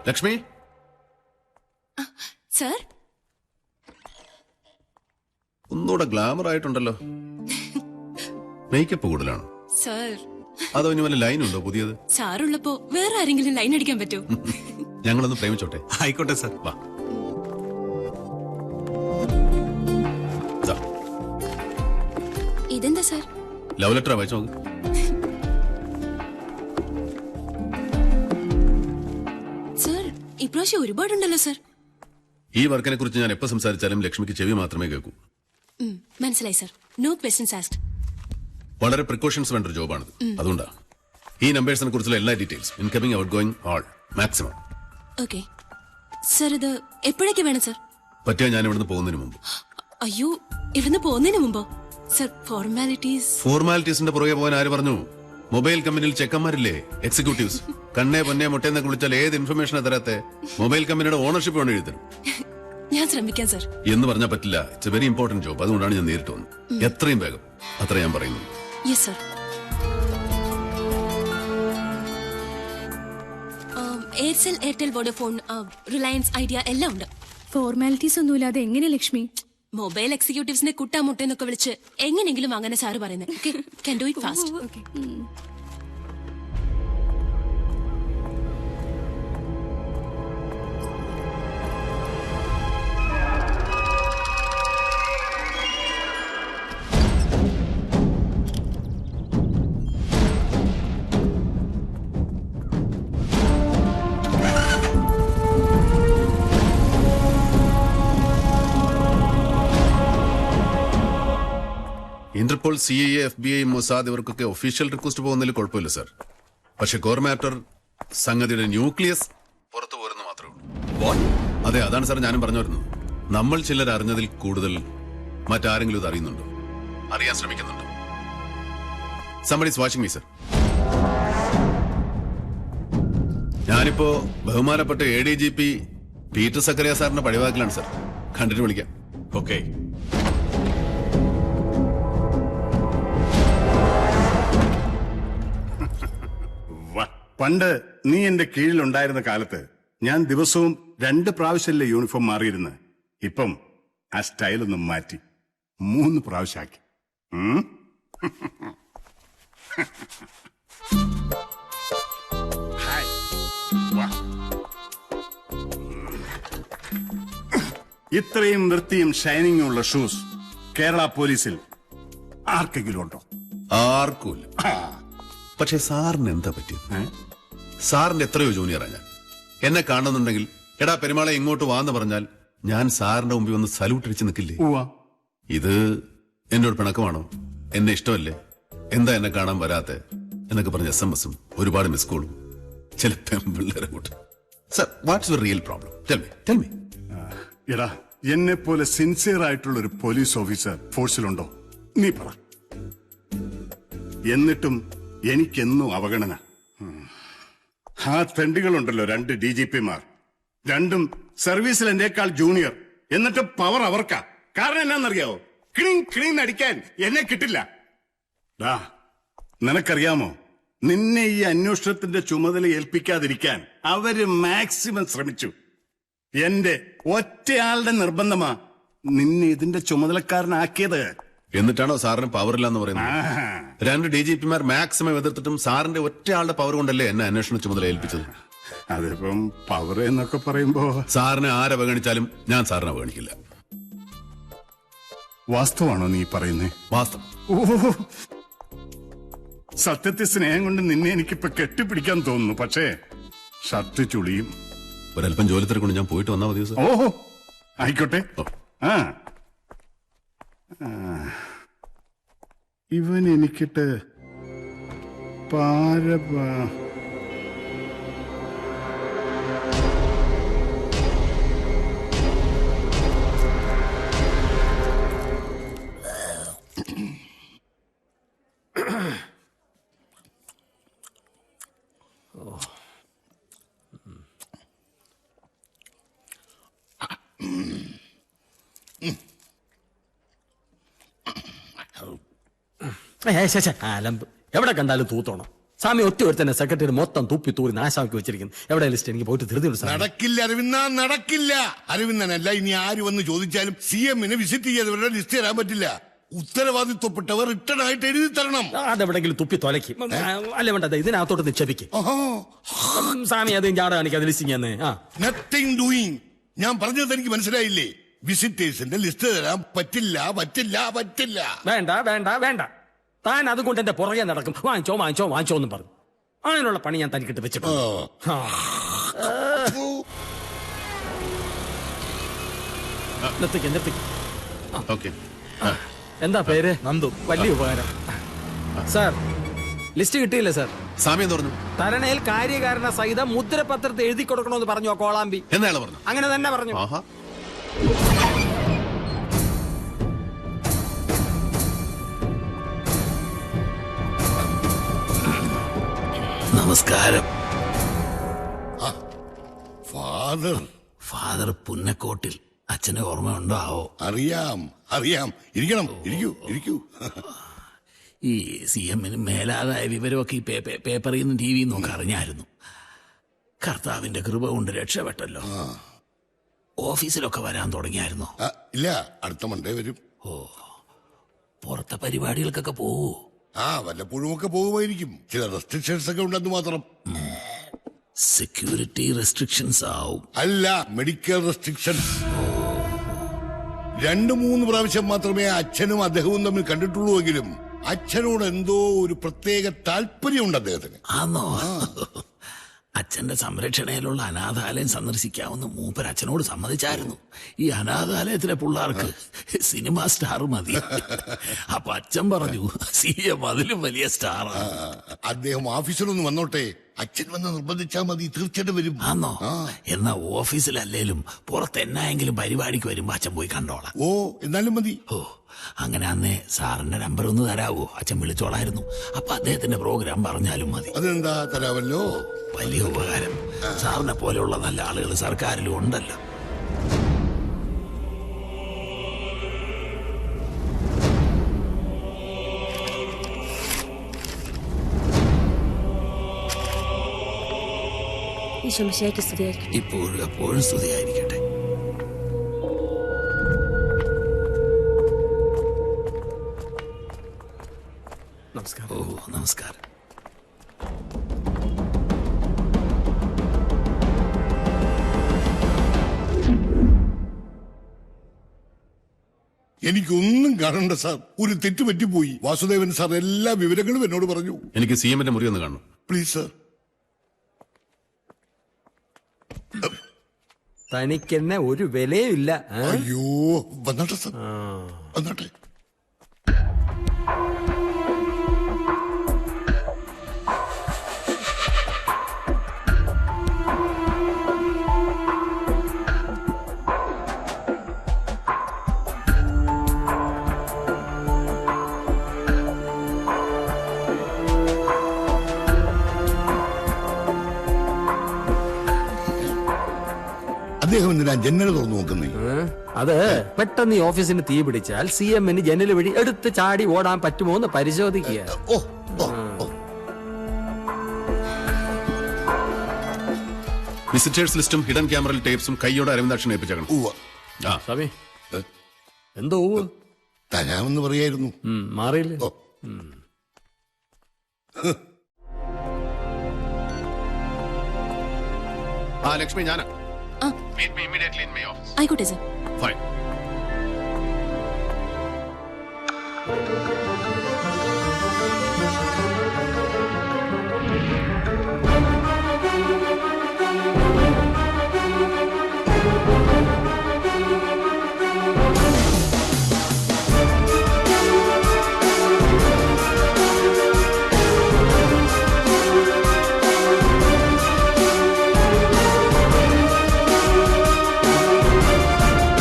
Lakshmi sir, ഒന്നുകൂടെ glamour ആയിട്ടുണ്ടല്ലോ. Makeup കൂടുതലാണ്. Sir, അതോ ഇനി വല്ല ലൈൻ ഉണ്ടോ പുതിയത്? സാറുള്ളപ്പോ വേറെ ആരെങ്കിലും ലൈൻ അടിക്കാൻ പറ്റുമോ? ഞങ്ങളൊന്ന് പ്രേമിച്ചോട്ടെ. ആയിക്കോട്ടെ സാർ. വാ. ഇതെന്താ സർ? ലവ് ലെറ്റർ വായിച്ചു നോക്ക്. സർ, ഇപ്രാവശ്യം ഒരുപാടുണ്ടല്ലോ സർ. ഈ വർക്കിനെ കുറിച്ച് ഞാൻ എപ്പോ സംസാരിച്ചാലും ലക്ഷ്മിക്ക് ചെവി മാത്രമേ കേൾക്കൂ. മനസ്സിലായി സർ. No questions asked. വളരെ പ്രിക്കോഷൻസ് വേണ്ട ഒരു ജോബാണിത്. അതുകൊണ്ടാ ഈ നമ്പേഴ്സിനെ കുറിച്ചുള്ള എല്ലാ details incoming outgoing all maximum. Okay sir, ഇത് എപ്പോഴേക്ക് വേണം സർ? പറ്റിയ ഞാൻ ഇവിടുന്ന് പോകുന്നതിന് മുമ്പ്. അയ്യോ, ഇവിടുന്ന് പോകുന്നതിന് മുമ്പോ? സർ, ഫോർമാലിറ്റീസിന്റെ പുറകെ പോകാൻ ആര് പറഞ്ഞു? മൊബൈൽ കമ്പനിയിൽ ചെക്കന്മാരില്ലേ, എക്സിക്യൂട്ടീവ്സ്. കണ്ണേ പൊന്നെ മുട്ടേന്നൊക്കെ വിളിച്ചാൽ ഏത് ഇൻഫർമേഷനെ തരാത്തെ? മൊബൈൽ കമ്പനിയുടെ ഓണർഷിപ്പ് വേണം എഴുതണം. ഞാൻ ശ്രമിക്കാം സർ. എന്ന് പറഞ്ഞാൽ പറ്റില്ല. It's A very important job. അതുകൊണ്ടാണ് ഞാൻ നേരിട്ട് വന്നത്. എത്രയും വേഗം അത്ര ഞാൻ പറയുന്നു. Yes sir. Aircel, Airtel, Vodafone, Reliance, idea എല്ലാം ഉണ്ട്. ഫോർമാലിറ്റീസ് ഒന്നുമില്ലാതെ എങ്ങനെ ലക്ഷ്മി? മൊബൈൽ എക്സിക്യൂട്ടീവ്സിനെ കുട്ടാമുട്ടേന്നൊക്കെ വിളിച്ച് എങ്ങനെങ്കിലും അങ്ങനെ സാറ് പറയുന്നത്. Can do it fast. Interpol, CIA, FBI, Mossad ഇവർക്കൊക്കെ ഒഫീഷ്യൽ റിക്വസ്റ്റ് പോകുന്നതിൽ കുഴപ്പമില്ല സർ. പക്ഷെ കോർ മാറ്റർ സംഗതിയുടെ ന്യൂക്ലിയസ് പുറത്തു പോരുന്ന മാത്രമേ ഉള്ളൂ. അതെ, അതാണ് സാർ ഞാനും പറഞ്ഞു വരുന്നത്. നമ്മൾ ചിലർ അറിഞ്ഞതിൽ കൂടുതൽ മറ്റാരെങ്കിലും ഇത് അറിയുന്നുണ്ടോ, അറിയാൻ ശ്രമിക്കുന്നുണ്ടോ? somebody is watching me, sir. ഞാനിപ്പോ ബഹുമാനപ്പെട്ട ADGP പീറ്റർ സക്കറിയ സാറിന്റെ പടിവാക്കിലാണ് സർ. കണ്ടിട്ട് വിളിക്കാം. ഓക്കെ. പണ്ട് നീ എന്റെ കീഴിലുണ്ടായിരുന്ന കാലത്ത് ഞാൻ ദിവസവും 2 പ്രാവശ്യമല്ലേ യൂണിഫോം മാറിയിരുന്ന്. ഇപ്പം ആ സ്റ്റൈലൊന്ന് മാറ്റി 3 പ്രാവശ്യമാക്കി. ഇത്രയും വൃത്തിയും ഷൈനിങ്ങും ഉള്ള ഷൂസ് കേരള പോലീസിൽ ആർക്കെങ്കിലും ഉണ്ടോ? ആർക്കുമില്ല. പക്ഷെ സാറിന് എന്താ പറ്റിയത്? സാറിന്റെ എത്രയോ ജൂനിയറാ ഞാൻ. എന്നെ കാണുന്നുണ്ടെങ്കിൽ എടാ പെരുമാളെ ഇങ്ങോട്ട് വാന്ന് പറഞ്ഞാൽ ഞാൻ സാറിന്റെ മുമ്പിൽ ഒന്ന് സല്യൂട്ട് അടിച്ച് നിൽക്കില്ലേ? ഇത് എന്നോട് പിണക്കമാണോ? എന്നെ ഇഷ്ടമല്ലേ? എന്താ എന്നെ കാണാൻ വരാത്തെ എന്നൊക്കെ പറഞ്ഞ SMS-ഉം ഒരുപാട് മിസ് കോളും ചില പെമ്പിള്ളേരെ കൂട്ട്. Sir, what's your real problem? Tell me. എടാ, എന്നെ പോലെ സിൻസിയർ ആയിട്ടുള്ള ഒരു പോലീസ് ഓഫീസർ ഫോഴ്സിലുണ്ടോ? നീ പറ. എന്നിട്ടും എനിക്കെന്നും അവഗണന. ആ തെണ്ടികളുണ്ടല്ലോ 2 DGP-മാർ, രണ്ടും സർവീസിൽ എന്റെക്കാൾ ജൂനിയർ. എന്നിട്ട് പവർ അവർക്കാ. കാരണം എന്നാന്നറിയാവോ? ക്ലീൻ അടിക്കാൻ എന്നെ കിട്ടില്ല. നിനക്കറിയാമോ, നിന്നെ ഈ അന്വേഷണത്തിന്റെ ചുമതല ഏൽപ്പിക്കാതിരിക്കാൻ അവര് മാക്സിമം ശ്രമിച്ചു. എന്റെ ഒറ്റയാളുടെ നിർബന്ധമാ നിന്നെ ഇതിന്റെ ചുമതലക്കാരനാക്കിയത്. എന്നിട്ടാണോ സാറിന് പവറില്ലാന്ന് പറയുന്നത്? 2 DGP-മാർ മാക്സിമം എതിർത്തിട്ടും സാറിന്റെ ഒറ്റയാളുടെ പവർ കൊണ്ടല്ലേ എന്നെ അന്വേഷണ ചുമതല ഏൽപ്പിച്ചത്. അതിപ്പം പവർ എന്നൊക്കെ പറയുമ്പോ സാറിനെ ആരവഗണിച്ചാലും ഞാൻ സാറിനെ അവഗണിക്കില്ല. വാസ്തവാണോ നീ പറയുന്നേ? വാസ്തവം. ഓ, സത്യത്തിൽ സ്നേഹം കൊണ്ട് നിന്നെ എനിക്കിപ്പൊ കെട്ടിപ്പിടിക്കാൻ തോന്നുന്നു. പക്ഷേ ഷർട്ട് ചുളിയും. ഒരല്പം ജോലി തിരക്കൊണ്ട് ഞാൻ പോയിട്ട് വന്നാ മതി. ഓഹോ, ആയിക്കോട്ടെ. ഇവൻ എനിക്കിട്ട് അലമ്പ് എവിടെ കണ്ടാലും തൂത്തോണം. സ്വാമി ഒറ്റ ഒരുത്തന്നെ സെക്രട്ടറി മൊത്തം തുപ്പി തൂറി നാശാക്കി വെച്ചിരിക്കുന്നു. എവിടെ ലിസ്റ്റ്? എനിക്ക് പോയിട്ട് ധൃതി ഉണ്ട്. നടക്കില്ല അരവിന്ദ, നടക്കില്ല. അരവിന്ദനല്ല, ഇനി ആര് വന്ന് ചോദിച്ചാലും CM-നെ വിസിറ്റ് ചെയ്തവരുടെ ലിസ്റ്റ് തരാൻ പറ്റില്ല. ഉത്തരവാദിത്വപ്പെട്ടവർ റിട്ടേൺ ആയിട്ട് എഴുതി തരണം. അതെവിടെങ്കിലും തുപ്പി തൊലയ്ക്കും. അല്ല വേണ്ട, ഇതിനകത്തോട്ട് നിക്ഷേപിക്കും. സ്വാമി അത് ജാട കാണിക്കാതെ ലിസ്റ്റിംഗ് തന്നെ. Nothing doing. ഞാൻ പറഞ്ഞത് എനിക്ക് മനസ്സിലായില്ലേ? വിസിറ്റേഴ്സിന്റെ ലിസ്റ്റ് തരാൻ പറ്റില്ല, പറ്റില്ല, പറ്റില്ല. വേണ്ട വേണ്ട വേണ്ട, താൻ അതുകൊണ്ട് എന്റെ പുറകെ നടക്കും. വാങ്ങിച്ചോ വാങ്ങിച്ചോ വാങ്ങിച്ചോ എന്ന് പറഞ്ഞു. അതിനുള്ള പണി ഞാൻ തനിക്കിട്ട് വെച്ചിട്ടുണ്ട്. നിർത്തിക്ക്. ഓക്കെ. എന്താ പേര്? നന്ദു. വലിയ ഉപകാരം സാർ. ലിസ്റ്റ് കിട്ടിയില്ല സാർ. സ്വാമി എന്ന് പറഞ്ഞു. തരണയിൽ കാര്യകാരണ സഹിതം മുദ്രപത്രത്തിൽ എഴുതി കൊടുക്കണമെന്ന് പറഞ്ഞു കോളാമ്പി. എന്നയാള് പറഞ്ഞു. അങ്ങനെ തന്നെ പറഞ്ഞു. ആഹാ. നമസ്കാരം. ഫാദർ പുന്നക്കോട്ടിൽ. അച്ഛനെ ഓർമ്മയുണ്ടോ ആവോ? അറിയാം. ഇരിക്കണം, ഇരിക്കൂ. ഈ CM-ന് മേലാതായ വിവരമൊക്കെ ഈ പേപ്പറിൽ നിന്നും TV നിന്നൊക്കെ അറിഞ്ഞായിരുന്നു. കർത്താവിന്റെ കൃപ കൊണ്ട് രക്ഷപ്പെട്ടല്ലോ. ഓഫീസിലൊക്കെ വരാൻ തുടങ്ങിയായിരുന്നു? ഇല്ല, അടുത്ത മൺഡേ വരും. പുറത്തെ പരിപാടികൾക്കൊക്കെ പോവൂ? വല്ലപ്പോഴും ഒക്കെ പോകുമായിരിക്കും. ചില റെസ്ട്രിക്ഷൻസ് ഒക്കെ ഉണ്ടെന്ന് മാത്രം. സെക്യൂരിറ്റി റെസ്ട്രിക്ഷൻസ് ആവും? അല്ല, മെഡിക്കൽ റെസ്ട്രിക്ഷൻസ്. 2-3 പ്രാവശ്യം മാത്രമേ അച്ഛനും അദ്ദേഹവും തമ്മിൽ കണ്ടിട്ടുള്ളൂ എങ്കിലും അച്ഛനോട് എന്തോ ഒരു പ്രത്യേക താല്പര്യമുണ്ട് അദ്ദേഹത്തിന്. ആന്നോ? അച്ഛന്റെ സംരക്ഷണയിലുള്ള അനാഥാലയം സന്ദർശിക്കാവുന്ന മൂപ്പർ അച്ഛനോട് സമ്മതിച്ചായിരുന്നു. ഈ അനാഥാലയത്തിലെ പിള്ളേർക്ക് സിനിമ സ്റ്റാർ മതി. അപ്പൊ അച്ഛൻ പറഞ്ഞു CM അതിലും വലിയ സ്റ്റാറാണ്. അദ്ദേഹം ഓഫീസിലൊന്ന് വന്നോട്ടെ, അച്ഛൻ വന്ന് നിർബന്ധിച്ചാൽ മതി, തീർച്ചയായിട്ടും വരും. ആന്നോ? എന്നാ ഓഫീസിലല്ലേലും പുറത്ത് എന്നായെങ്കിലും പരിപാടിക്ക് വരുമ്പോ അച്ഛൻ പോയി കണ്ടോളാം. എന്നാലും മതി. അങ്ങനെ അന്നേ സാറിന്റെ നമ്പർ ഒന്ന് തരാവോ? അച്ഛൻ വിളിച്ചോളായിരുന്നു. അപ്പൊ അദ്ദേഹത്തിന്റെ പ്രോഗ്രാം പറഞ്ഞാലും മതി. അതെന്താ, തരാമല്ലോ. വലിയ ഉപകാരം. സാറിനെ പോലെയുള്ള നല്ല ആളുകൾ സർക്കാരിലും ഉണ്ടല്ലോ. ഇപ്പോഴും എപ്പോഴും സ്തുതിയായിരിക്കട്ടെ. നമസ്കാരം. നമസ്കാരം. എനിക്കൊന്നും കാണണ്ട സാർ, ഒരു തെറ്റ് പറ്റിപ്പോയി. വാസുദേവൻ സാർ എല്ലാ വിവരങ്ങളും എന്നോട് പറഞ്ഞു. എനിക്ക് CM-ന്റെ മുറി ഒന്ന് കാണണം പ്ലീസ് സാർ. തനിക്കെന്നെ ഒരു വിലയില്ല. അയ്യോ, വന്നോട്ടെ സാർ, വന്നോട്ടെ. അദ്ദേഹം എന്തിനാ ജനൽ തുറന്നു നോക്കുന്നേ? അത് പെട്ടെന്ന് ഈ ഓഫീസിന് തീ പിടിച്ചാൽ CM-ന് ജനൽ വഴി എടുത്ത് ചാടി ഓടാൻ പറ്റുമോ എന്ന് പരിശോധിക്കുക. വിസിറ്റേഴ്സ് ലിസ്റ്റും ഹിഡൻ ക്യാമറൽ ടേപ്സും കൈയോടെ അരവിന്ദാക്ഷൻ ഏൽപ്പിച്ചേക്കണം. സ്വാമി എന്തോ തരാമെന്ന് പറയായിരുന്നു. മാറിയില്ലേ? ലക്ഷ്മി, ഞാനാ. Meet me immediately in my office. ആയിക്കോട്ടെ സർ. Fine.